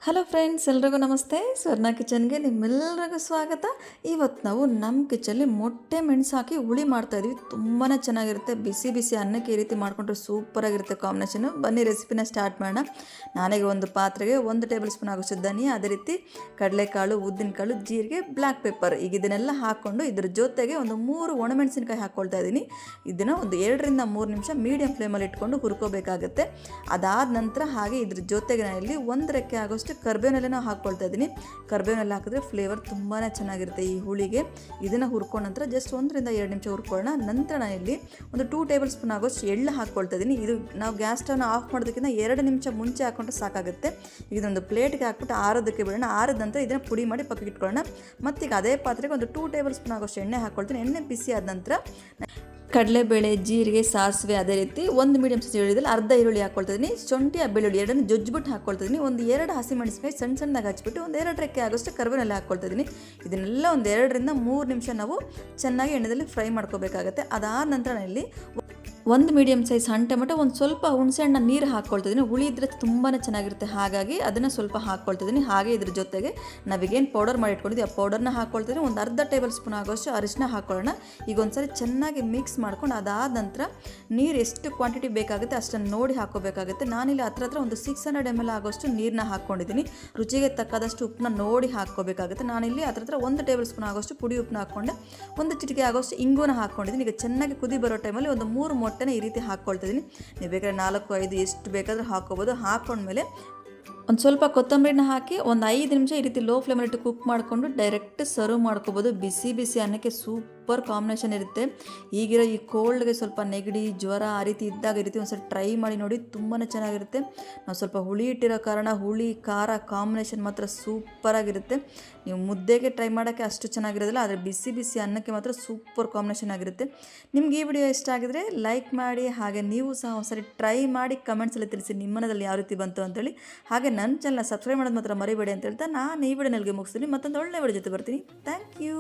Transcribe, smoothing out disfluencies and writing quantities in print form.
Hello friends, ಎಲ್ರಿಗೂ ನಮಸ್ತೆ. ಸ್ವರ್ಣ ಕಿಚನ್ಗೆ ನಿಮ್ಮೆಲ್ಲರಿಗೂ ಸ್ವಾಗತ. ಇವತ್ತು ನಾವು ನಮ್ಮ ಕಿಚನಲ್ಲಿ ಮೊಟ್ಟೆ ಮೆಣಸು ಹಾಕಿ ಹುಳಿ ಮಾಡ್ತಾಯಿದ್ವಿ. ತುಂಬಾ ಚೆನ್ನಾಗಿರುತ್ತೆ. ಬಿಸಿ ಬಿಸಿ ಅನ್ನಕ್ಕೆ ಈ ರೀತಿ ಮಾಡಿಕೊಂಡ್ರೆ ಸೂಪರಾಗಿರುತ್ತೆ ಕಾಂಬಿನೇಷನು. ಬನ್ನಿ ರೆಸಿಪಿನ ಸ್ಟಾರ್ಟ್ ಮಾಡೋಣ. ನಾನೀಗ ಒಂದು ಪಾತ್ರೆಗೆ 1 ಟೇಬಲ್ ಸ್ಪೂನ್ ಆಗೋಷ್ಟು ಧನಿಯಾ, ಅದೇ ರೀತಿ ಕಡಲೆಕಾಳು, ಉದ್ದಿನಕಾಳು, ಜೀರಿಗೆ, ಬ್ಲ್ಯಾಕ್ ಪೆಪ್ಪರ್ ಈಗ ಇದನ್ನೆಲ್ಲ ಹಾಕ್ಕೊಂಡು ಇದ್ರ ಜೊತೆಗೆ ಒಂದು 3 ಒಣಮೆಣಸಿನಕಾಯಿ ಹಾಕ್ಕೊಳ್ತಾ ಇದ್ದೀನಿ. ಇದನ್ನು ಒಂದು 2 ರಿಂದ 3 ನಿಮಿಷ ಮೀಡಿಯಂ ಫ್ಲೇಮಲ್ಲಿ ಇಟ್ಕೊಂಡು ಹುರ್ಕೋಬೇಕಾಗುತ್ತೆ. ಅದಾದ ನಂತರ ಹಾಗೆ ಇದ್ರ ಜೊತೆಗೆ ನಾನಿಲ್ಲಿ 1 ರೆಕ್ಕೆ ಆಗೋಷ್ಟು ಕರ್ಬೇವನ್ನೆಲ್ಲ ಹಾಕ್ಕೊಳ್ತಾ ಇದ್ದೀನಿ. ಕರ್ಬೇವನ್ನೆಲ್ಲ ಹಾಕಿದ್ರೆ ಫ್ಲೇವರ್ ತುಂಬಾ ಚೆನ್ನಾಗಿರುತ್ತೆ ಈ ಹುಳಿಗೆ. ಇದನ್ನು ಹುರ್ಕೊಂಡ ನಂತರ ಜಸ್ಟ್ 1 ರಿಂದ 2 ನಿಮಿಷ ಹುರ್ಕೊಳ್ಳೋಣ. ನಂತರ ನಾನಿಲ್ಲಿ ಒಂದು 2 ಟೇಬಲ್ ಸ್ಪೂನ್ ಆಗೋಷ್ಟು ಎಳ್ಳು ಹಾಕ್ಕೊಳ್ತಾ ಇದ್ದೀನಿ. ಇದು ನಾವು ಗ್ಯಾಸ್ ಸ್ಟವ್ನ ಆಫ್ ಮಾಡೋದಕ್ಕಿಂತ 2 ನಿಮಿಷ ಮುಂಚೆ ಹಾಕ್ಕೊಂಡ್ರೆ ಸಾಕಾಗುತ್ತೆ. ಇದೊಂದು ಪ್ಲೇಟ್ಗೆ ಹಾಕ್ಬಿಟ್ಟು ಆರೋದಕ್ಕೆ ಬಿಡೋಣ. ಆರಿದ ನಂತರ ಇದನ್ನು ಪುಡಿ ಮಾಡಿ ಪಕ್ಕಕ್ಕೆ ಇಟ್ಕೊಳ್ಳೋಣ. ಮತ್ತೀಗ ಅದೇ ಪಾತ್ರೆಗೆ ಒಂದು 2 ಟೇಬಲ್ ಸ್ಪೂನ್ ಆಗೋಷ್ಟು ಎಣ್ಣೆ ಹಾಕ್ಕೊಳ್ತೀನಿ. ಎಣ್ಣೆ ಬಿಸಿ ಆದ ನಂತರ ಕಡಲೆಬೇಳೆ, ಜೀರಿಗೆ, ಸಾಸಿವೆ, ಅದೇ ರೀತಿ 1 ಮೀಡಿಯಂ ಸೈಜ್ ಈರುಳ್ಳಿದಲ್ಲಿ ಅರ್ಧ ಈರುಳ್ಳಿ ಹಾಕ್ಕೊಳ್ತಿದ್ದೀನಿ. ಶುಂಠಿ, ಬೆಳ್ಳುಳ್ಳಿ ಎರಡನ್ನು ಜಜ್ಜಿಬಿಟ್ಟು ಹಾಕ್ಕೊಳ್ತಿದ್ದೀನಿ. ಒಂದು 2 ಹಸಿಮೆಣಸಿನಕಾಯಿ ಸಣ್ಣದಾಗಿ ಹಚ್ಬಿಟ್ಟು ಒಂದು 2 ರೆಕ್ಕೆ ಆಗೋಷ್ಟು ಕರ್ಬೇವನ್ನೆಲ್ಲ ಹಾಕ್ಕೊಳ್ತಿದ್ದೀನಿ. ಇದನ್ನೆಲ್ಲ ಒಂದು 2 ರಿಂದ 3 ನಿಮಿಷ ನಾವು ಚೆನ್ನಾಗಿ ಎಣ್ಣೆಯಲ್ಲಿ ಫ್ರೈ ಮಾಡ್ಕೋಬೇಕಾಗುತ್ತೆ. ಅದಾದ ನಂತರ ಇಲ್ಲಿ 1 ಮೀಡಿಯಂ ಸೈಜ್ ಸಣ್ಣ ಟೊಮೆಟೊ, ಒಂದು ಸ್ವಲ್ಪ ಹುಣಸೆಹಣ್ಣ ನೀರು ಹಾಕ್ಕೊಳ್ತಿದ್ದೀನಿ. ಹುಳಿ ಇದ್ದರೆ ತುಂಬಾ ಚೆನ್ನಾಗಿರುತ್ತೆ, ಹಾಗಾಗಿ ಅದನ್ನು ಸ್ವಲ್ಪ ಹಾಕ್ಕೊಳ್ತಿದ್ದೀನಿ. ಹಾಗೆ ಇದ್ರ ಜೊತೆಗೆ ನಾವೀಗೇನು ಪೌಡರ್ ಮಾಡಿ ಇಟ್ಕೊಂಡಿದ್ದೀವಿ ಆ ಪೌಡರ್ನ ಹಾಕ್ಕೊಳ್ತಿದ್ದೀನಿ. ಒಂದು ಅರ್ಧ ಟೇಬಲ್ ಸ್ಪೂನ್ ಆಗೋಷ್ಟು ಅರಿಶಿನ ಹಾಕ್ಕೊಳ್ಳೋಣ. ಈಗ ಒಂದ್ಸರಿ ಚೆನ್ನಾಗಿ ಮಿಕ್ಸ್ ಮಾಡ್ಕೊಂಡು ಅದಾದ ನಂತರ ನೀರು ಎಷ್ಟು ಕ್ವಾಂಟಿಟಿ ಬೇಕಾಗುತ್ತೆ ಅಷ್ಟನ್ನು ನೋಡಿ ಹಾಕ್ಕೋಬೇಕಾಗುತ್ತೆ. ನಾನಿಲ್ಲಿ ಹತ್ರ ಒಂದು 600 ml ಆಗೋಷ್ಟು ನೀರನ್ನ ಹಾಕ್ಕೊಂಡಿದ್ದೀನಿ. ರುಚಿಗೆ ತಕ್ಕದಷ್ಟು ಉಪ್ಪನ್ನ ನೋಡಿ ಹಾಕ್ಕೋಬೇಕಾಗುತ್ತೆ. ನಾನಿಲ್ಲಿ ಹತ್ರ 1 ಟೇಬಲ್ ಸ್ಪೂನ್ ಆಗೋಷ್ಟು ಪುಡಿ ಉಪ್ಪನ್ನ ಹಾಕ್ಕೊಂಡೆ. 1 ಚಿಟಿಕೆ ಆಗೋಷ್ಟು ಇಂಗುನ ಹಾಕ್ಕೊಂಡಿದ್ದೀನಿ. ಈಗ ಚೆನ್ನಾಗಿ ಕುದಿ ಬರೋ ಟೈಮಲ್ಲಿ ಒಂದು 3 ಮೊಟ್ಟೆನ ಈ ರೀತಿ ಹಾಕ್ಕೊಳ್ತಿದ್ದೀನಿ. ನೀವು ಬೇಕಾದ್ರೆ 4-5 ಎಷ್ಟು ಬೇಕಾದರೂ ಹಾಕ್ಕೋಬೋದು. ಹಾಕ್ಕೊಂಡ್ಮೇಲೆ ಒಂದು ಸ್ವಲ್ಪ ಕೊತ್ತಂಬರಿನ ಹಾಕಿ ಒಂದು 5 ನಿಮಿಷ ಈ ರೀತಿ ಲೋ ಫ್ಲೇಮಲ್ಲಿಟ್ಟು ಕುಕ್ ಮಾಡಿಕೊಂಡು ಡೈರೆಕ್ಟ್ ಸರ್ವ್ ಮಾಡ್ಕೋಬೋದು. ಬಿಸಿ ಬಿಸಿ ಅನ್ನಕ್ಕೆ ಸೂಪರ್ ಕಾಂಬಿನೇಷನ್ ಇರುತ್ತೆ. ಈಗಿರೋ ಈ ಕೋಲ್ಡ್ಗೆ ಸ್ವಲ್ಪ ನೆಗಡಿ, ಜ್ವರ ಆ ರೀತಿ ಇದ್ದಾಗ ಈ ರೀತಿ ಒಂದ್ಸಲ ಟ್ರೈ ಮಾಡಿ ನೋಡಿ, ತುಂಬಾ ಚೆನ್ನಾಗಿರುತ್ತೆ. ನಾವು ಸ್ವಲ್ಪ ಹುಳಿ ಇಟ್ಟಿರೋ ಕಾರಣ ಹುಳಿ ಖಾರ ಕಾಂಬಿನೇಷನ್ ಮಾತ್ರ ಸೂಪರಾಗಿರುತ್ತೆ. ನೀವು ಮುದ್ದೆಗೆ ಟ್ರೈ ಮಾಡೋಕ್ಕೆ ಅಷ್ಟು ಚೆನ್ನಾಗಿರೋದಿಲ್ಲ, ಆದರೆ ಬಿಸಿ ಬಿಸಿ ಅನ್ನಕ್ಕೆ ಮಾತ್ರ ಸೂಪರ್ ಕಾಂಬಿನೇಷನ್ ಆಗಿರುತ್ತೆ. ನಿಮ್ಗೆ ಈ ವಿಡಿಯೋ ಇಷ್ಟ ಆಗಿದ್ರೆ ಲೈಕ್ ಮಾಡಿ, ಹಾಗೆ ನೀವು ಸಹ ಒಂದ್ಸರಿ ಟ್ರೈ ಮಾಡಿ ಕಮೆಂಟ್ಸಲ್ಲಿ ತಿಳಿಸಿ ನಿಮ್ಮ ಮನದಲ್ಲಿ ಯಾವ ರೀತಿ ಬಂತು ಅಂತೇಳಿ. ಹಾಗೆ ನನ್ನ ಚಾನಲ್ನ ಸಬ್ಸ್ಕ್ರೈಬ್ ಮಾಡೋದು ಮಾತ್ರ ಮರಿಬೇಡಿ ಅಂತ ಹೇಳ್ತಾ ನಾನು ಈ ವಿಡಿಯೋನಲ್ಲಿ ಮುಗಿಸ್ತೀನಿ. ಮತ್ತೊಂದು ಒಳ್ಳೆ ವಿಡಿಯೋ ಜೊತೆ ಬರ್ತೀನಿ. Thank you.